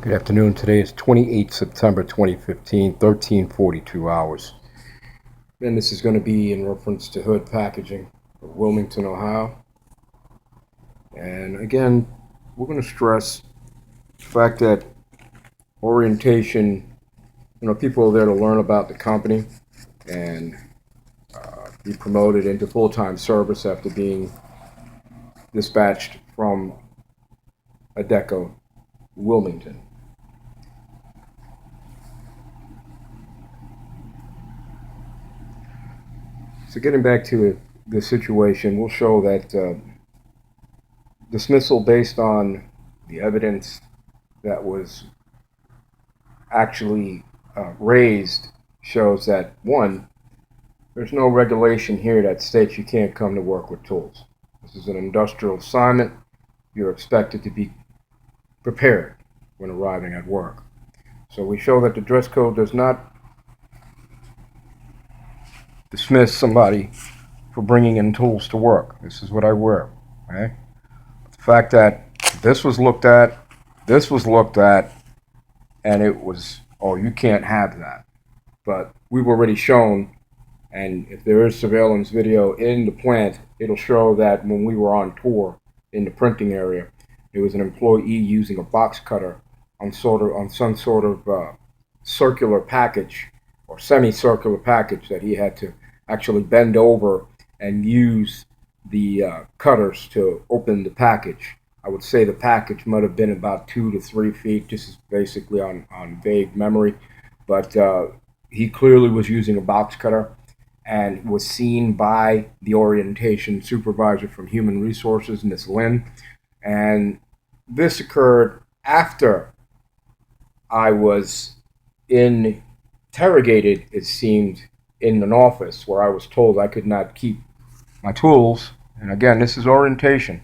Good afternoon. Today is 28 September 2015, 13:42 hours. And this is going to be in reference to Hood Packaging of Wilmington, Ohio. And again, we're going to stress the fact that orientation, people are there to learn about the company and be promoted into full-time service after being dispatched from Adecco, Wilmington. So getting back to the situation, we'll show that dismissal based on the evidence that was actually raised shows that, one, there's no regulation here that states you can't come to work with tools. This is an industrial assignment. You're expected to be prepared when arriving at work. So we show that the dress code does not dismiss somebody for bringing in tools to work. This is what I wear. Okay? The fact that this was looked at, and it was, oh, you can't have that. But we've already shown, and if there is surveillance video in the plant, it'll show that when we were on tour in the printing area, there was an employee using a box cutter on some sort of circular package or semicircular package that he had to actually bend over and use the cutters to open the package. I would say the package might have been about 2 to 3 feet. This is basically on vague memory, but he clearly was using a box cutter and was seen by the orientation supervisor from Human Resources, Ms. Lynn. And this occurred after I was interrogated, it seemed, in an office where I was told I could not keep my tools. And again, this is orientation.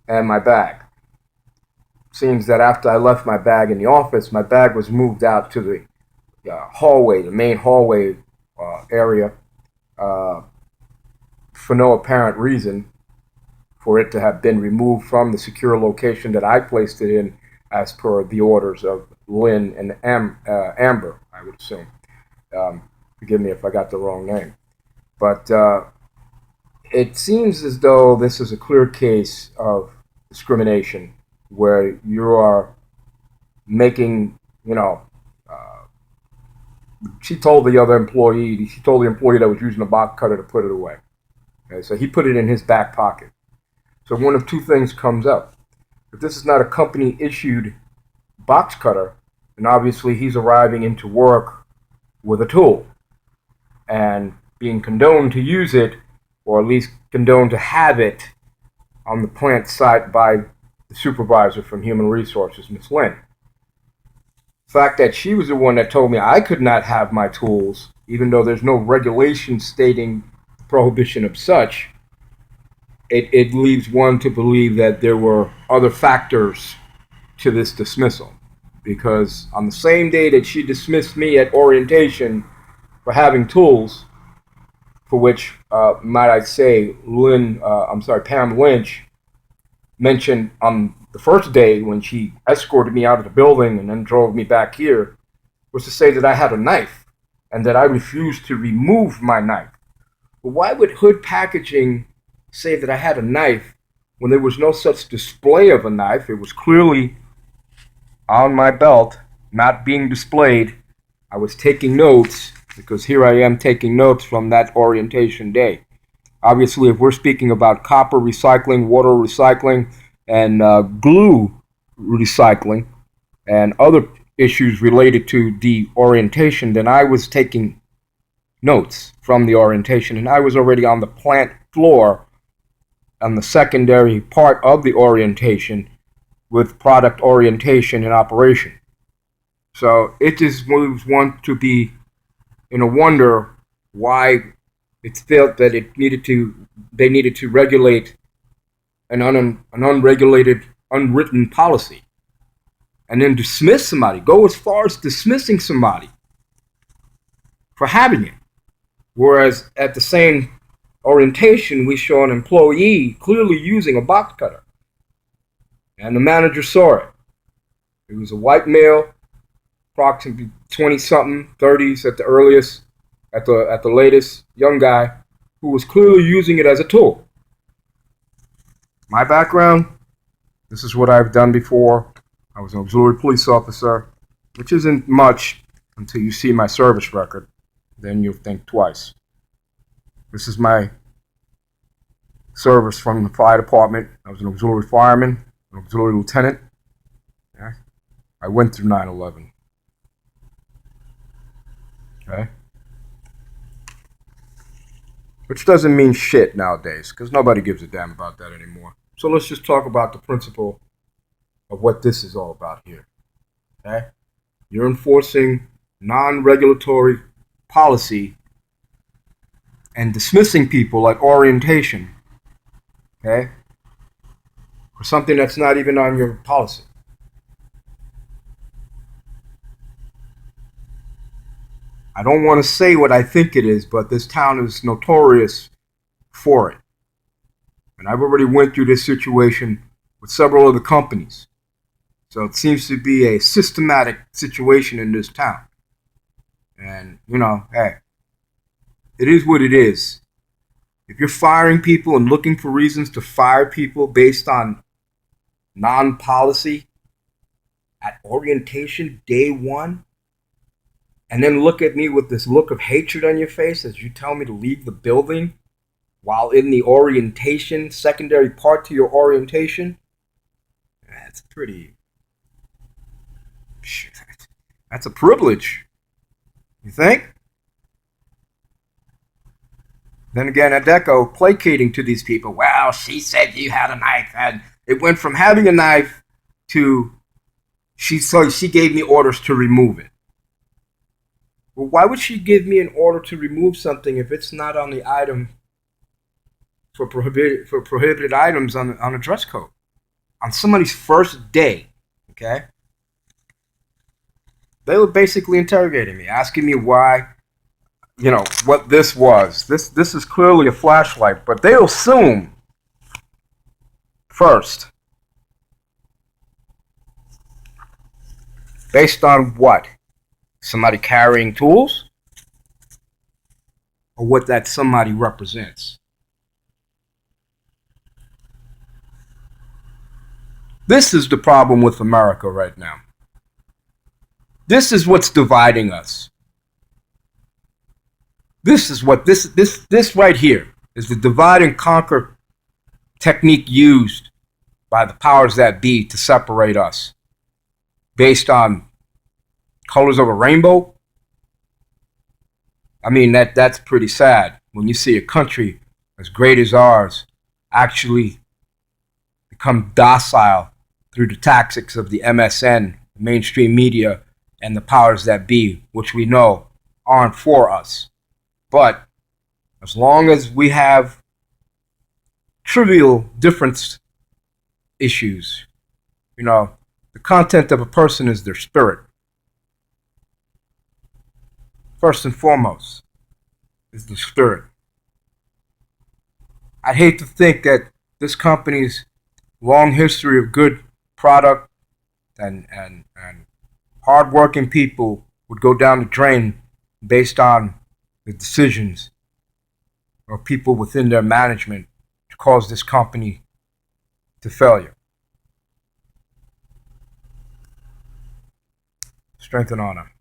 And my bag. Seems that after I left my bag in the office, my bag was moved out to the hallway, the main hallway area, for no apparent reason for it to have been removed from the secure location that I placed it in as per the orders of Lynn and Amber, I would assume. Forgive me if I got the wrong name. But it seems as though this is a clear case of discrimination where you are making, she told the employee that was using a box cutter to put it away. Okay, so he put it in his back pocket. So one of two things comes up. If this is not a company-issued box cutter, then obviously he's arriving into work with a tool and being condoned to use it, or at least condoned to have it on the plant site by the supervisor from Human Resources, Ms. Lynn. The fact that she was the one that told me I could not have my tools, even though there's no regulation stating prohibition of such, it leaves one to believe that there were other factors to this dismissal. Because on the same day that she dismissed me at orientation for having tools, for which, might I say, Pam Lynch mentioned on the first day when she escorted me out of the building and then drove me back here, was to say that I had a knife and that I refused to remove my knife. But why would Hood Packaging say that I had a knife when there was no such display of a knife? It was clearly on my belt, not being displayed. I was taking notes, because here I am taking notes from that orientation day. Obviously, if we're speaking about copper recycling, water recycling, and glue recycling, and other issues related to the orientation, then I was taking notes from the orientation, and I was already on the plant floor on the secondary part of the orientation with product orientation and operation. So it just moves one to be in a wonder why it's felt that they needed to regulate an unregulated, unwritten policy, and then dismiss somebody, go as far as dismissing somebody for having it. Whereas at the same orientation, we show an employee clearly using a box cutter, and the manager saw it. He was a white male, approximately 20-something, 30s at the earliest, at the latest, young guy who was clearly using it as a tool. My background, this is what I've done before. I was an auxiliary police officer, which isn't much until you see my service record. Then you'll think twice. This is my service from the fire department. I was an auxiliary fireman, an auxiliary lieutenant. Yeah. I went through 9/11. Okay? Which doesn't mean shit nowadays, because nobody gives a damn about that anymore. So let's just talk about the principle of what this is all about here. Okay? You're enforcing non-regulatory policy and dismissing people like orientation, okay, for something that's not even on your policy. I don't want to say what I think it is, but this town is notorious for it. And I've already went through this situation with several other companies. So it seems to be a systematic situation in this town. And, hey, it is what it is. If you're firing people and looking for reasons to fire people based on non-policy at orientation day one, and then look at me with this look of hatred on your face as you tell me to leave the building while in the orientation, secondary part to your orientation, that's that's a privilege. You think? Then again, Adecco placating to these people. Well, she said you had a knife, and it went from having a knife to she gave me orders to remove it. Well, why would she give me an order to remove something if it's not on the item for prohibited items on a dress code? On somebody's first day, okay? They were basically interrogating me, asking me why, what this was. This is clearly a flashlight, but they'll assume first. Based on what? Somebody carrying tools? Or what that somebody represents? This is the problem with America right now. This is what's dividing us. This is what this right here is the divide and conquer technique used by the powers that be to separate us based on colors of a rainbow. I mean, that's pretty sad when you see a country as great as ours actually become docile through the tactics of the MSN, mainstream media, and the powers that be, which we know aren't for us. But as long as we have trivial difference issues, the content of a person is their spirit. First and foremost is the spirit. I'd hate to think that this company's long history of good product and hardworking people would go down the drain based on the decisions of people within their management to cause this company to failure. Strength and honor.